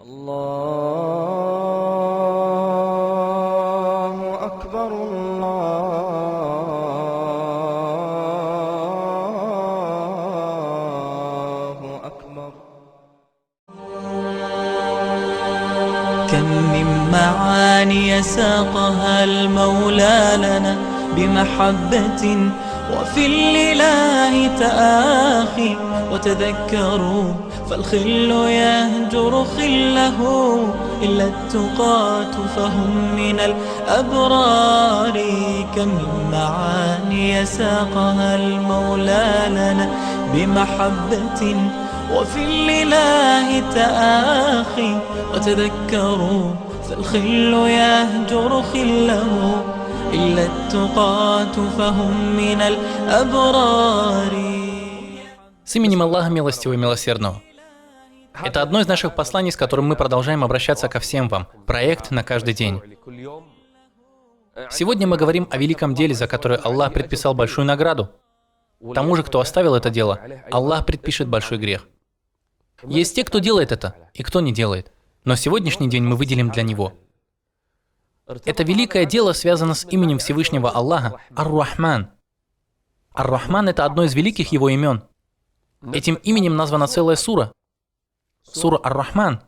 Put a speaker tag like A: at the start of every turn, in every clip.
A: Аллаху Акбар, Аллаху Акбар.
B: كم من معاني ساقها المولى لنا بمحبة وفي الإله تآخي وتذكروا فالخل يهجر خله إلا التقاة فهم من الأبرار. كم من معاني ساقها المولى لنا بمحبة وفي الإله تآخي وتذكروا فالخل يهجر خله إلا التقاة فهم من الأبرار.
C: С именем Аллаха Милостивого и Милосердного. Это одно из наших посланий, с которым мы продолжаем обращаться ко всем вам. Проект на каждый день. Сегодня мы говорим о великом деле, за которое Аллах предписал большую награду. Тому же, кто оставил это дело, Аллах предпишет большой грех. Есть те, кто делает это, и кто не делает. Но сегодняшний день мы выделим для него. Это великое дело связано с именем Всевышнего Аллаха Ар-Рахман. Ар-Рахман – это одно из великих его имен. Этим именем названа целая сура. Сура Ар-Рахман.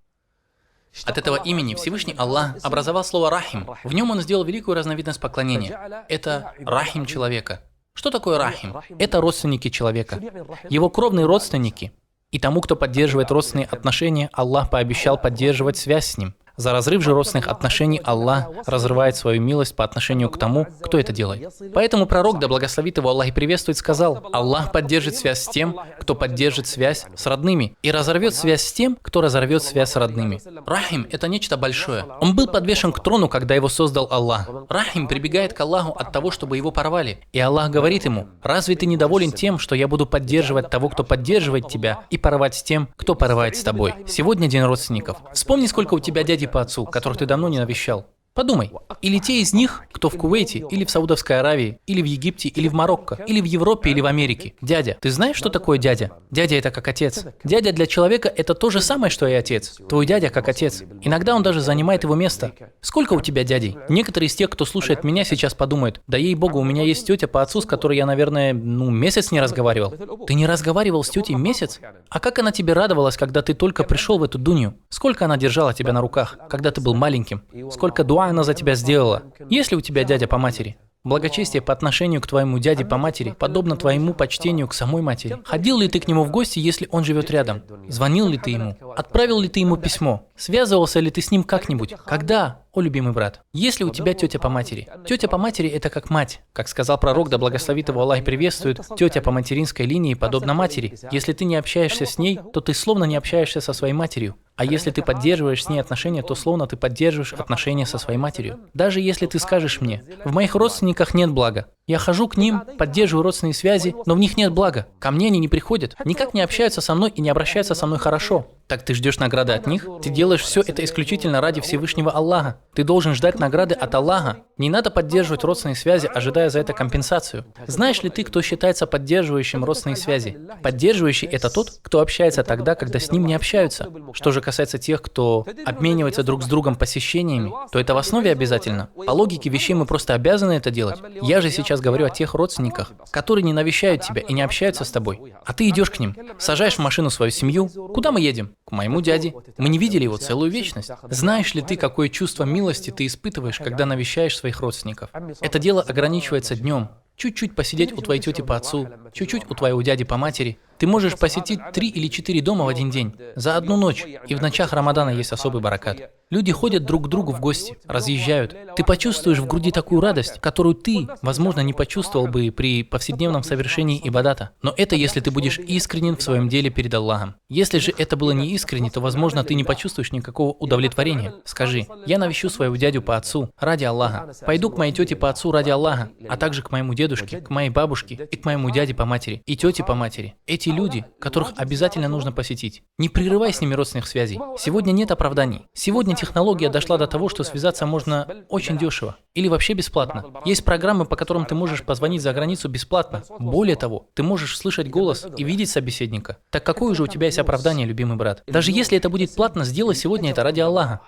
C: От этого имени Всевышний Аллах образовал слово «рахим». В нем он сделал великую разновидность поклонения. Это рахим человека. Что такое рахим? Это родственники человека. Его кровные родственники. И тому, кто поддерживает родственные отношения, Аллах пообещал поддерживать связь с ним. За разрыв же родственных отношений Аллах разрывает свою милость по отношению к тому, кто это делает. Поэтому пророк, да благословит его Аллах и приветствует, сказал: Аллах поддержит связь с тем, кто поддержит связь с родными, и разорвет связь с тем, кто разорвет связь с родными. Рахим – это нечто большое. Он был подвешен к трону, когда его создал Аллах. Рахим прибегает к Аллаху от того, чтобы его порвали. И Аллах говорит ему: разве ты недоволен тем, что я буду поддерживать того, кто поддерживает тебя, и порвать с тем, кто порывает с тобой? Сегодня день родственников. Вспомни, сколько у тебя дядей по отцу, которых ты давно не навещал. Подумай, или те из них, кто в Кувейте, или в Саудовской Аравии, или в Египте, или в Марокко, или в Европе, или в Америке. Дядя. Ты знаешь, что такое дядя? Дядя – это как отец. Дядя для человека – это то же самое, что и отец. Твой дядя как отец. Иногда он даже занимает его место. Сколько у тебя дядей? Некоторые из тех, кто слушает меня, сейчас подумают: да ей-богу, у меня есть тетя по отцу, с которой я, наверное, месяц не разговаривал. Ты не разговаривал с тетей месяц? А как она тебе радовалась, когда ты только пришел в эту дунью? Сколько она держала тебя на руках, когда ты был маленьким? Сколько дуа она за тебя сделала? Есть ли у тебя дядя по матери? Благочестие по отношению к твоему дяде по матери подобно твоему почтению к самой матери. Ходил ли ты к нему в гости, если он живет рядом? Звонил ли ты ему? Отправил ли ты ему письмо? Связывался ли ты с ним как-нибудь? Когда, о любимый брат? Есть ли у тебя тетя по матери? Тетя по матери – это как мать. Как сказал пророк, да благословит его Аллах и приветствует, тетя по материнской линии подобна матери. Если ты не общаешься с ней, то ты словно не общаешься со своей матерью. А если ты поддерживаешь с ней отношения, то словно ты поддерживаешь отношения со своей матерью. Даже если ты скажешь мне: в моих родственниках нет блага. Я хожу к ним, поддерживаю родственные связи, но в них нет блага. Ко мне они не приходят, никак не общаются со мной и не обращаются со мной хорошо. Так ты ждешь награды от них? Ты делаешь все это исключительно ради Всевышнего Аллаха. Ты должен ждать награды от Аллаха. Не надо поддерживать родственные связи, ожидая за это компенсацию. Знаешь ли ты, кто считается поддерживающим родственные связи? Поддерживающий – это тот, кто общается тогда, когда с ним не общаются. Что же касается тех, кто обменивается друг с другом посещениями, то это в основе обязательно. По логике вещей мы просто обязаны это делать. Я же сейчас говорю о тех родственниках, которые не навещают тебя и не общаются с тобой. А ты идешь к ним, сажаешь в машину свою семью. Куда мы едем? К моему дяде. Мы не видели его целую вечность. Знаешь ли ты, какое чувство милости ты испытываешь, когда навещаешь своих родственников? Это дело ограничивается днем. Чуть-чуть посидеть у твоей тети по отцу, чуть-чуть у твоего дяди по матери. Ты можешь посетить 3 или 4 дома в один день, за одну ночь, и в ночах Рамадана есть особый баракат. Люди ходят друг к другу в гости, разъезжают. Ты почувствуешь в груди такую радость, которую ты, возможно, не почувствовал бы при повседневном совершении ибадата. Но это если ты будешь искренен в своем деле перед Аллахом. Если же это было не искренне, то, возможно, ты не почувствуешь никакого удовлетворения. Скажи: я навещу своего дядю по отцу ради Аллаха, пойду к моей тете по отцу ради Аллаха, а также к моему деду дедушке, к моей бабушке и к моему дяде по матери, и тете по матери. Эти люди, которых обязательно нужно посетить. Не прерывай с ними родственных связей. Сегодня нет оправданий. Сегодня технология дошла до того, что связаться можно очень дешево или вообще бесплатно. Есть программы, по которым ты можешь позвонить за границу бесплатно. Более того, ты можешь слышать голос и видеть собеседника. Так какое же у тебя есть оправдание, любимый брат? Даже если это будет платно, сделай сегодня это ради Аллаха.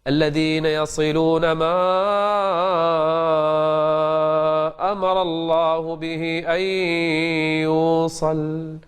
D: الذين يصلون ما أمر الله به أن يوصل.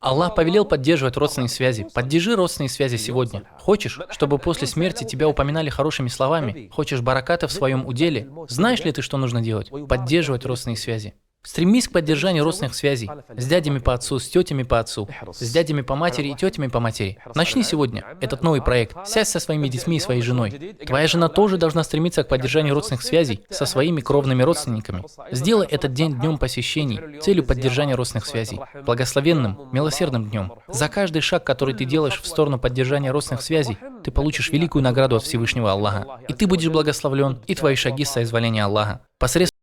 C: Аллах повелел поддерживать родственные связи. Поддержи родственные связи сегодня. Хочешь, чтобы после смерти тебя упоминали хорошими словами? Хочешь бараката в своем уделе? Знаешь ли ты, что нужно делать? Поддерживать родственные связи. Стремись к поддержанию родственных связей с дядями по отцу, с тетями по отцу, с дядями по матери и тетями по матери. Начни сегодня этот новый проект. Сядь со своими детьми и своей женой. Твоя жена тоже должна стремиться к поддержанию родственных связей со своими кровными родственниками. Сделай этот день днем посещений, целью поддержания родственных связей. Благословенным, милосердным днем. За каждый шаг, который ты делаешь в сторону поддержания родственных связей, ты получишь великую награду от Всевышнего Аллаха. И ты будешь благословлен, и твои шаги с соизволения Аллаха. Посредством